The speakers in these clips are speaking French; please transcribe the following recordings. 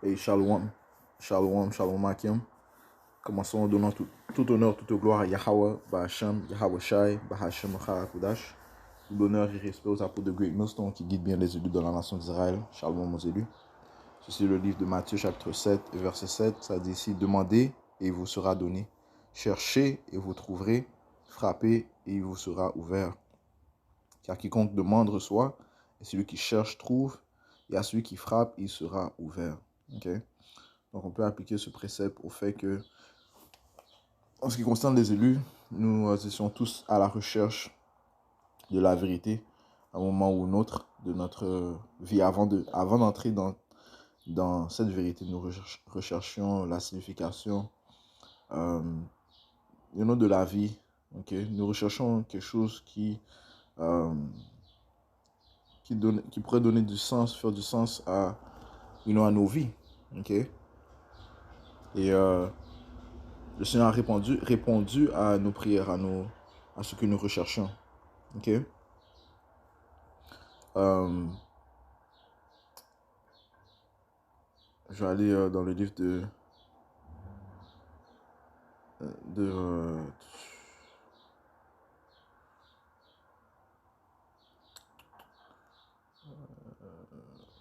Et Shalom, Shalom, Shalom Akim. Commençons en donnant tout honneur, toute gloire à Yahweh, Bahasham, Yahweh Shai, Bahasham Charakudash. Tout l'honneur et respect aux apôtres de Great Millstone qui guident bien les élus de la nation d'Israël. Shalom aux élus. Ceci est le livre de Matthieu chapitre 7 et verset 7. Ça dit ici, demandez et il vous sera donné. Cherchez et vous trouverez. Frappez et il vous sera ouvert. Car quiconque demande reçoit, et celui qui cherche trouve, et à celui qui frappe, il sera ouvert. Okay? Donc on peut appliquer ce précepte au fait que, en ce qui concerne les élus, nous étions tous à la recherche de la vérité à un moment ou un autre de notre vie. Avant d'entrer dans cette vérité, nous recherchions la signification de la vie. Okay? Nous recherchons quelque chose qui pourrait donner du sens, faire du sens à nos vies. Okay? Et le Seigneur a répondu à nos prières, à ce que nous recherchons. Ok? Je vais aller dans le livre de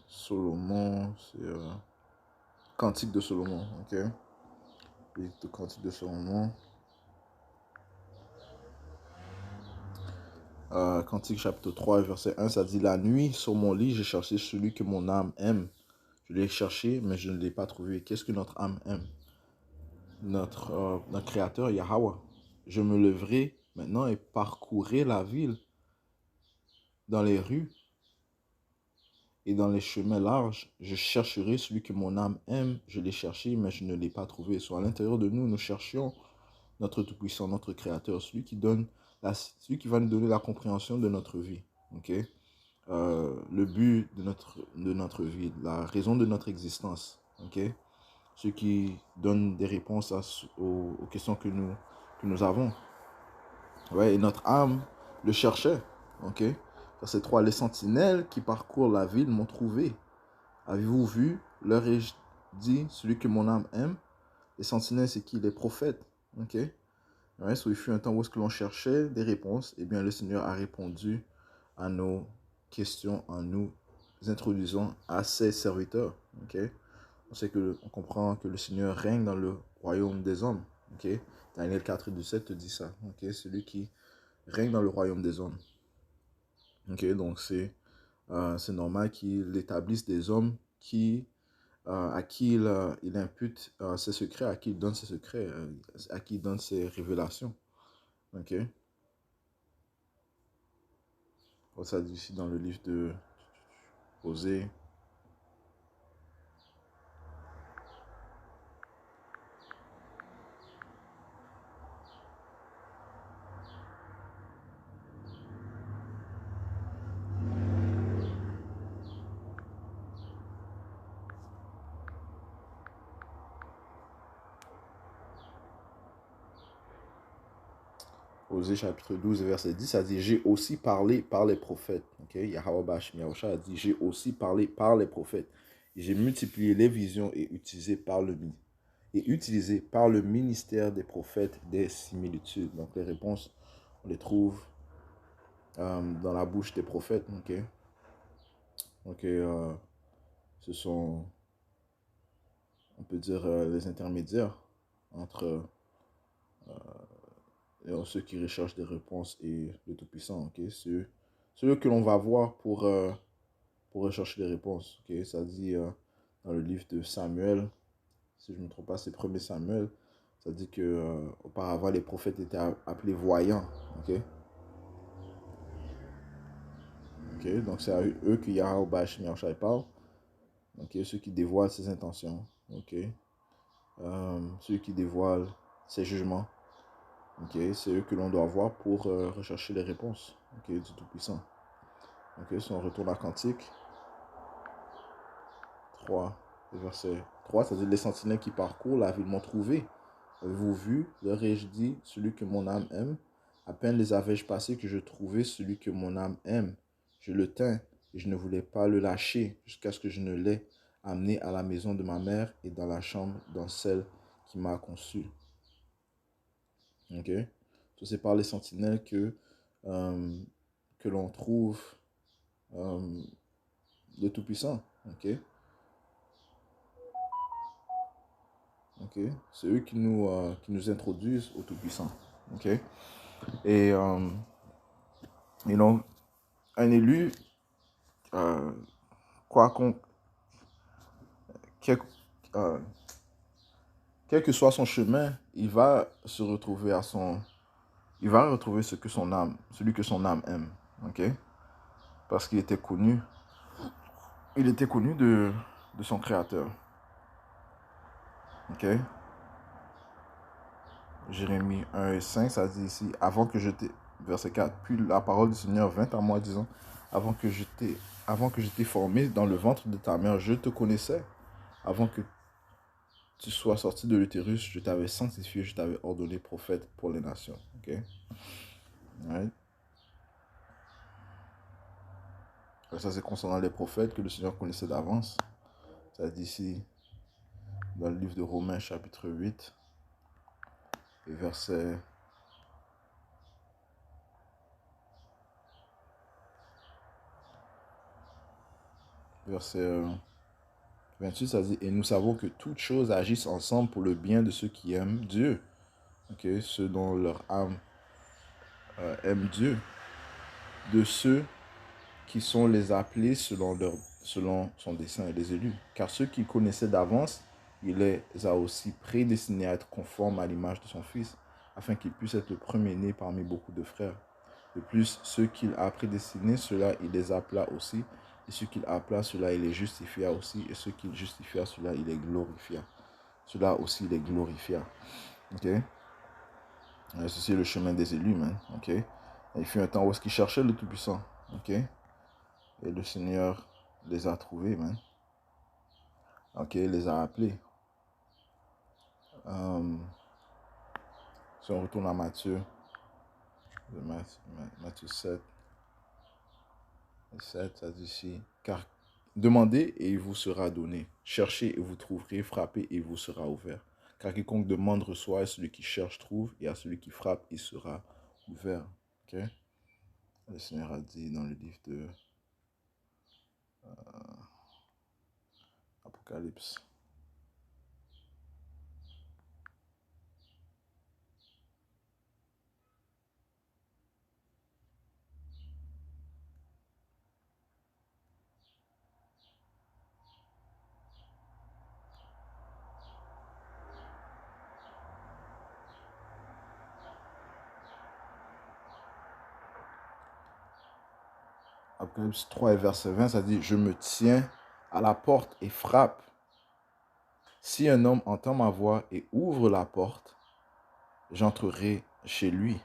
Solomon. C'est Cantique de Solomon. Ok? Livre de Cantique de Solomon. Cantique chapitre 3, verset 1, ça dit: La nuit, sur mon lit, j'ai cherché celui que mon âme aime. Je l'ai cherché, mais je ne l'ai pas trouvé. Qu'est-ce que notre âme aime? Notre créateur, Yahweh. Je me leverai maintenant et parcourrai la ville, dans les rues et dans les chemins larges. Je chercherai celui que mon âme aime. Je l'ai cherché, mais je ne l'ai pas trouvé. Soit à l'intérieur de nous, nous cherchions notre Tout-Puissant, notre Créateur, celui qui va nous donner la compréhension de notre vie. Okay? Le but de notre vie, la raison de notre existence. Okay? Ce qui donne des réponses aux questions que nous avons. Ouais, et notre âme le cherchait. Ok? Verset 3. Les sentinelles qui parcourent la ville m'ont trouvé. Avez-vous vu? Leur ai-je dit, celui que mon âme aime? Les sentinelles, c'est qui? Les prophètes. Ok? Ouais, il fut un temps où est-ce que l'on cherchait des réponses. Eh bien, le Seigneur a répondu à nos questions en nous introduisant à ses serviteurs. Ok? On comprend que le Seigneur règne dans le royaume des hommes. Ok? Daniel 4:17 te dit ça. Ok? Celui qui règne dans le royaume des hommes. Ok? Donc c'est normal qu'il établisse des hommes à qui il impute ses secrets, à qui il donne ses secrets, à qui il donne ses révélations. Ok? On ça dit ici dans le livre de Osée. Osée chapitre 12, verset 10, ça dit: J'ai aussi parlé par les prophètes. Okay? Yahweh Bashim Yahusha a dit: J'ai aussi parlé par les prophètes. J'ai multiplié les visions et utilisé par le ministère des prophètes des similitudes. Donc les réponses, on les trouve dans la bouche des prophètes. Okay? Donc ce sont, on peut dire, les intermédiaires entre ceux qui recherchent des réponses et le Tout-Puissant. Okay? Ceux que l'on va voir pour rechercher des réponses. Okay? Ça dit dans le livre de Samuel, si je ne me trompe pas, c'est 1er Samuel, ça dit que auparavant les prophètes étaient appelés voyants. Okay? Okay? Donc c'est à eux que Yahweh Bashim Yahushua parle. Okay? Ceux qui dévoilent ses intentions. Okay? Ceux qui dévoilent ses jugements. Okay? C'est eux que l'on doit voir pour rechercher les réponses, okay, du Tout-Puissant. Okay? Si on retourne à Cantique 3, verset 3, ça dit: les sentinelles qui parcourent la ville m'ont trouvé. Avez-vous vu? Leur ai-je dit, celui que mon âme aime? À peine les avais-je passés que je trouvais celui que mon âme aime. Je le tins et je ne voulais pas le lâcher jusqu'à ce que je ne l'aie amené à la maison de ma mère et dans la chambre dans celle qui m'a conçu. Ok? C'est par les sentinelles euh, que l'on trouve euh, le Tout-Puissant. Ok? Ok? C'est eux qui nous introduisent au Tout-Puissant. Ok? Et, donc, un élu, euh, quoi qu'on, quel, euh, quel que soit son chemin, il va se retrouver il va retrouver celui que son âme aime. Ok? Parce il était connu de son créateur. Ok? Jérémie 1 et 5, ça dit ici, verset 4, puis la parole du Seigneur vint à moi disant, avant que je t'ai formé dans le ventre de ta mère, je te connaissais. Avant que tu sois sorti de l'utérus, je t'avais sanctifié, je t'avais ordonné prophète pour les nations. Ok? Right? Ça, c'est concernant les prophètes que le Seigneur connaissait d'avance. Ça dit ici, dans le livre de Romains, chapitre 8, et verset 28, ça dit, et nous savons que toutes choses agissent ensemble pour le bien de ceux qui aiment Dieu. Ok? Ceux dont leur âme aime Dieu. De ceux qui sont les appelés selon son dessein et les élus. Car ceux qu'il connaissait d'avance, il les a aussi prédestinés à être conformes à l'image de son Fils, afin qu'il puisse être le premier-né parmi beaucoup de frères. De plus, ceux qu'il a prédestinés, ceux-là, il les appela aussi. Et ceux qu'il appela, ceux-là, il les justifia aussi. Et ceux qu'il justifia, ceux-là, il les glorifia. Ceux-là aussi, il les glorifia. Ok? Ceci est le chemin des élus, man. Ok? Et il fut un temps où est-ce qu'ils cherchaient le Tout-Puissant. Ok? Et le Seigneur les a trouvés, man. Ok? Il les a appelés. Si on retourne à Matthieu 7, 7, ça dit ici, car demandez et il vous sera donné. Cherchez et vous trouverez. Frappez et il vous sera ouvert. Car quiconque demande reçoit, et celui qui cherche trouve, et à celui qui frappe, il sera ouvert. Ok? Le Seigneur a dit dans le livre de Apocalypse. Apocalypse 3 et verset 20, ça dit, je me tiens à la porte et frappe. Si un homme entend ma voix et ouvre la porte, j'entrerai chez lui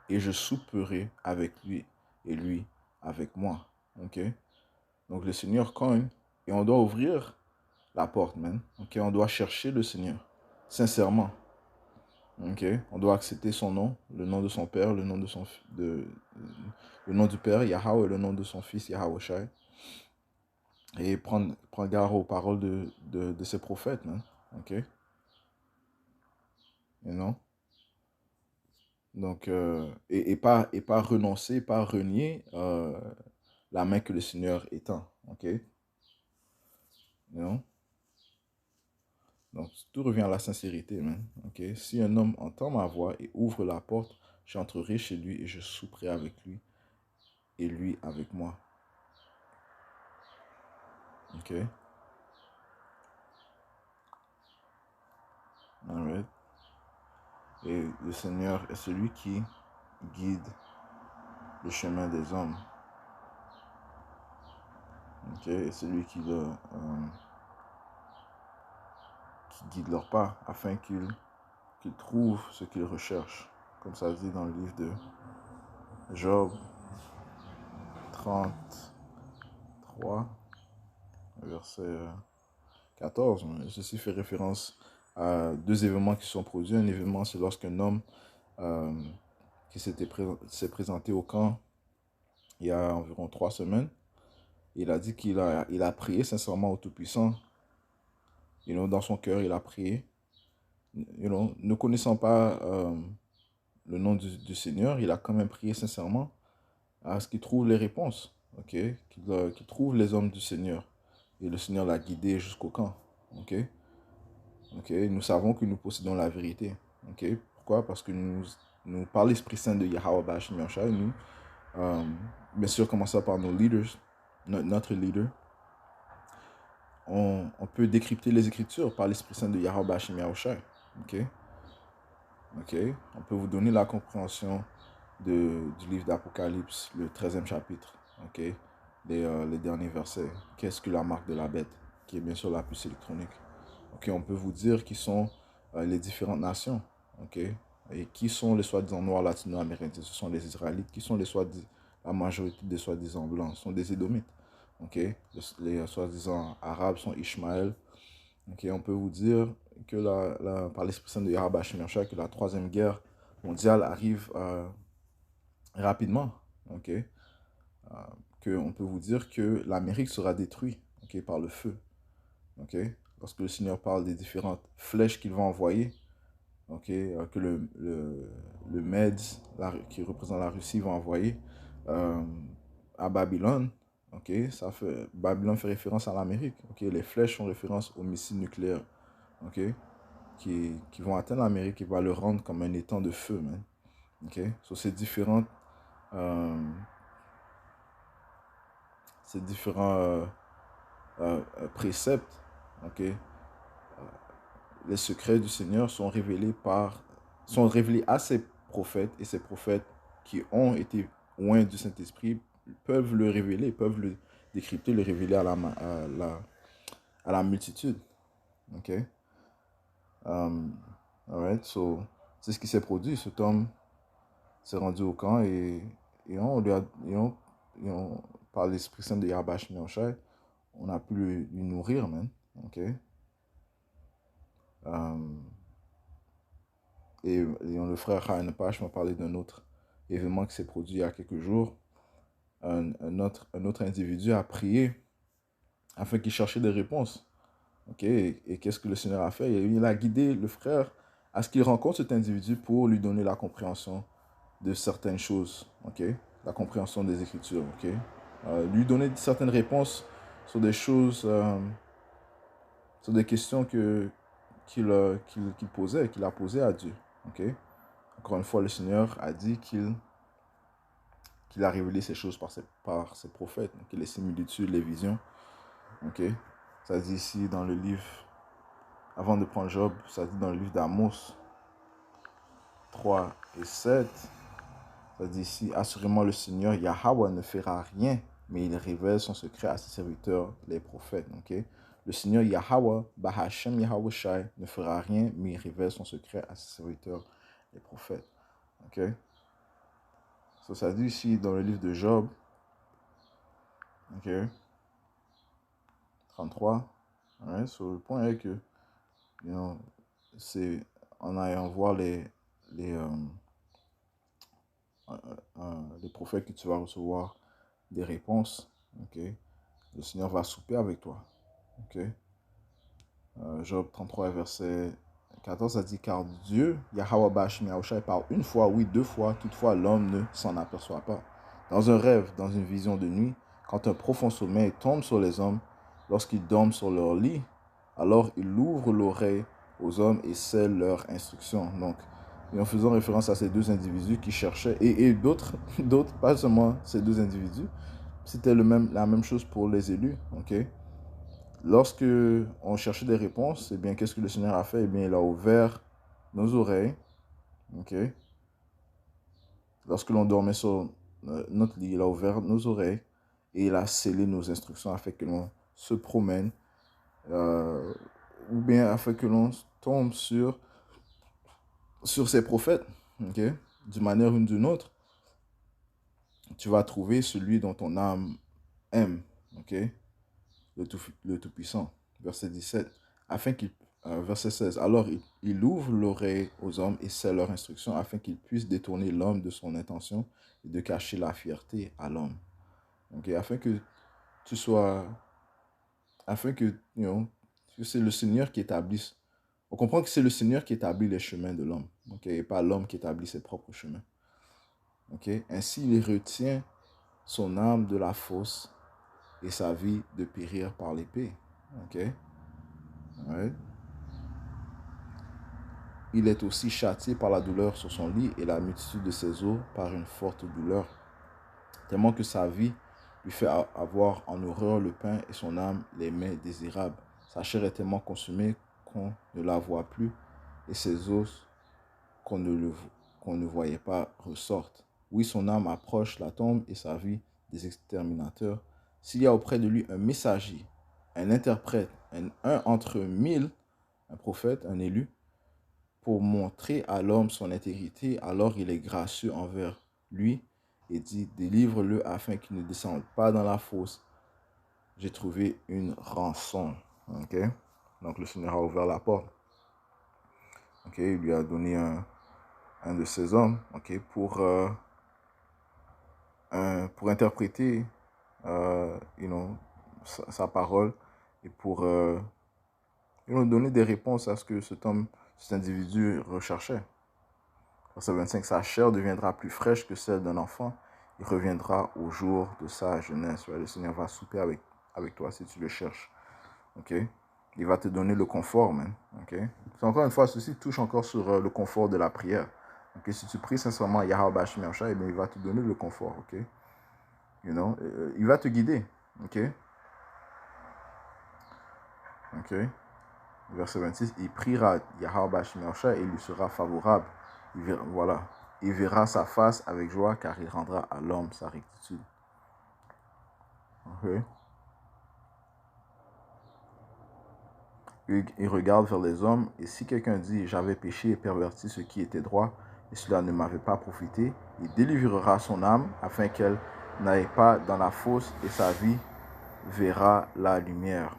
et je souperai avec lui et lui avec moi. Ok? Donc le Seigneur cogne et on doit ouvrir la porte, man. Ok? On doit chercher le Seigneur, sincèrement. Ok? On doit accepter son nom, le nom de son Père, le nom le nom du Père, Yahweh, et le nom de son Fils, Yahweh Shai. Et prendre garde aux paroles de ses prophètes, man. Ok? You know? Donc, et pas renoncer, pas renier la main que le Seigneur étend. Ok? You know? Donc, tout revient à la sincérité, man. Ok? Si un homme entend ma voix et ouvre la porte, j'entrerai chez lui et je souperai avec lui et lui avec moi. Ok? Alright. Et le Seigneur est celui qui guide le chemin des hommes. Ok? Et celui qui guide leurs pas afin qu'ils trouvent ce qu'ils recherchent. Comme ça dit dans le livre de Job 33, verset 14. Ceci fait référence à deux événements qui sont produits. Un événement, c'est lorsqu'un homme euh, qui s'est présenté au camp il y a environ 3 semaines. Il a dit il a prié sincèrement au Tout-Puissant. Dans son cœur, il a prié. Ne connaissant pas le nom du Seigneur, il a quand même prié sincèrement à ce qu'il trouve les réponses. Ok? Qu'il trouve les hommes du Seigneur. Et le Seigneur l'a guidé jusqu'au camp. Ok? Ok? Nous savons que nous possédons la vérité. Ok? Pourquoi? Parce que nous par l'Esprit Saint de Yahweh Bashim Yahushai, nous, bien sûr, commençons par nos leaders, notre leader, on peut décrypter les Écritures par l'Esprit Saint de Yahweh Bashim Yahushai. Ok? Ok? On peut vous donner la compréhension du livre d'Apocalypse, le 13e chapitre. Ok? Les derniers versets. Qu'est-ce que la marque de la bête? Qui est bien sûr la puce électronique. Ok? On peut vous dire qui sont les différentes nations. Ok? Et qui sont les soi-disant noirs latino-américains? Ce sont les Israélites. Qui sont la majorité des soi-disant blancs? Ce sont des Édomites. Ok? Les soi-disant arabes sont Ishmaël. Ok? On peut vous dire que par l'Esprit Saint de Yahweh Hashem Yahshua, que la troisième guerre mondiale arrive rapidement. Ok? On peut vous dire que l'Amérique sera détruite, ok, par le feu. Ok? Lorsque le Seigneur parle des différentes flèches qu'il va envoyer, ok, que le Mède, qui représente la Russie, va envoyer à Babylone. Ok? Babylone fait référence à l'Amérique. Ok? Les flèches font référence aux missiles nucléaires. Ok? Qui vont atteindre l'Amérique et va le rendre comme un étang de feu, man. Ok? So, euh, ces différents préceptes, ok? Les secrets du Seigneur sont révélés à ses prophètes, et ces prophètes qui ont été loin du Saint-Esprit peuvent le révéler, peuvent le décrypter, le révéler à la multitude. Ok? Alright, so, c'est ce qui s'est produit. Cet homme s'est rendu au camp et par l'Esprit Saint de Yabash Mianchai, on a pu lui nourrir, man. Ok? Et le frère Haïn Pash m'a parlé d'un autre événement qui s'est produit il y a quelques jours. Un autre individu a prié afin qu'il cherchait des réponses. Ok? Et qu'est-ce que le Seigneur a fait? Il a guidé le frère à ce qu'il rencontre cet individu pour lui donner la compréhension de certaines choses. Ok? La compréhension des Écritures. Ok? Lui donner certaines réponses sur des choses, sur des questions qu'il posait, qu'il a posées à Dieu. Ok? Encore une fois, le Seigneur a dit qu'il a révélé ces choses par ses prophètes, donc les similitudes, les visions. Ok? Ça dit ici dans le livre, avant de prendre Job, ça dit dans le livre d'Amos 3 et 7, ça dit ici, assurément le Seigneur Yahweh ne fera rien, mais il révèle son secret à ses serviteurs, les prophètes. Ok? Le Seigneur Yahweh, Bahashem Yahweh Shai, ne fera rien, mais il révèle son secret à ses serviteurs, les prophètes. Ok? Ça dit ici dans le livre de Job, ok, 33. Ouais, le point est que, c'est en allant voir les, euh, les prophètes que tu vas recevoir des réponses. Ok, le Seigneur va souper avec toi. Ok, Job 33, verset 14, ça dit, car Dieu, Yahweh Bashim Yahushai, parle une fois, oui, deux fois, toutefois l'homme ne s'en aperçoit pas. Dans un rêve, dans une vision de nuit, quand un profond sommeil tombe sur les hommes, lorsqu'ils dorment sur leur lit, alors il ouvre l'oreille aux hommes et scelle leur instruction. Donc, et en faisant référence à ces deux individus qui cherchaient, et d'autres, pas seulement ces deux individus, c'était la même chose pour les élus. Ok? Lorsque on cherchait des réponses, eh bien, qu'est-ce que le Seigneur a fait? Eh bien, il a ouvert nos oreilles. Ok? Lorsque l'on dormait sur notre lit, il a ouvert nos oreilles et il a scellé nos instructions afin que l'on se promène ou bien afin que l'on tombe sur ces prophètes. Ok? D'une manière ou d'une autre, tu vas trouver celui dont ton âme aime. Ok? Le Tout-Puissant. Verset 17. Verset 16. Alors il ouvre l'oreille aux hommes et scelle leur instruction afin qu'ils puissent détourner l'homme de son intention et de cacher la fierté à l'homme. Okay? Afin que tu sois, afin que, que c'est le Seigneur qui établisse. On comprend que c'est le Seigneur qui établit les chemins de l'homme, ok, et pas l'homme qui établit ses propres chemins. Ok, ainsi il retient son âme de la fosse et sa vie de périr par l'épée. Ok, ouais. Il est aussi châtié par la douleur sur son lit et la multitude de ses os par une forte douleur, tellement que sa vie lui fait avoir en horreur le pain et son âme les mets désirables. Sa chair est tellement consumée qu'on ne la voit plus et ses os qu'on ne voyait pas ressortent. Oui, son âme approche la tombe et sa vie des exterminateurs. S'il y a auprès de lui un messager, un interprète, un entre mille, un prophète, un élu, pour montrer à l'homme son intégrité, alors il est gracieux envers lui et dit, délivre-le afin qu'il ne descende pas dans la fosse. J'ai trouvé une rançon. Ok? Donc le Seigneur a ouvert la porte. Ok? Il lui a donné un de ses hommes, ok, pour interpréter sa parole et pour donner des réponses à ce que cet individu recherchait. Verset 25, sa chair deviendra plus fraîche que celle d'un enfant. Il reviendra au jour de sa jeunesse. Le Seigneur va souper avec toi si tu le cherches. Ok? Il va te donner le confort, man. Ok? Encore une fois, ceci touche encore sur le confort de la prière. Okay? Si tu pries sincèrement Yahweh Bashim Yahshua, il va te donner le confort. Ok? Il va te guider. Ok? Ok? Verset 26, il priera Yahweh Bashim Yahshua et il lui sera favorable. Voilà. Il verra sa face avec joie car il rendra à l'homme sa rectitude. Ok? Il regarde vers les hommes et si quelqu'un dit j'avais péché et perverti ce qui était droit et cela ne m'avait pas profité, il délivrera son âme afin qu'elle n'aille pas dans la fosse et sa vie verra la lumière.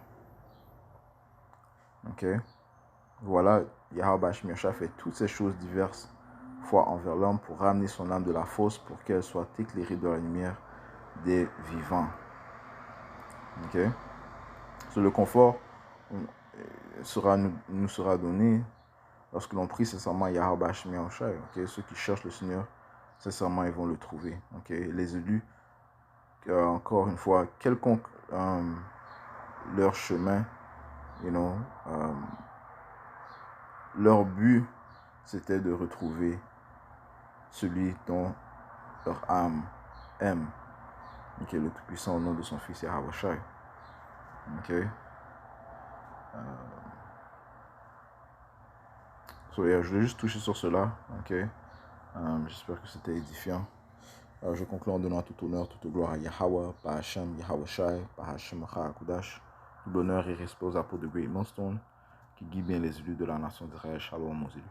Ok? Voilà, Yahweh Bashim Yahshua fait toutes ces choses diverses fois envers l'homme pour ramener son âme de la fosse pour qu'elle soit éclairée de la lumière des vivants. Ok? So, le confort nous sera donné lorsque l'on prie sincèrement Yahweh Bashim Yahshua. Okay? Ceux qui cherchent le Seigneur, sincèrement, ils vont le trouver. Okay? Les élus, encore une fois, quelconque leur chemin, leur but, c'était de retrouver celui dont leur âme aime. Okay? Le Tout-Puissant au nom de son Fils Yahweh Shai. Okay? So, yeah, je voulais juste toucher sur cela. Okay? J'espère que c'était édifiant. Je conclue en donnant tout honneur, toute gloire à Yahweh, par Hashem, Yahweh Shai, par Hashem Kudash. Tout l'honneur et respect aux apôtres de Great Millstone, qui guident bien les élus de la nation d'Israël. Shalom aux élus.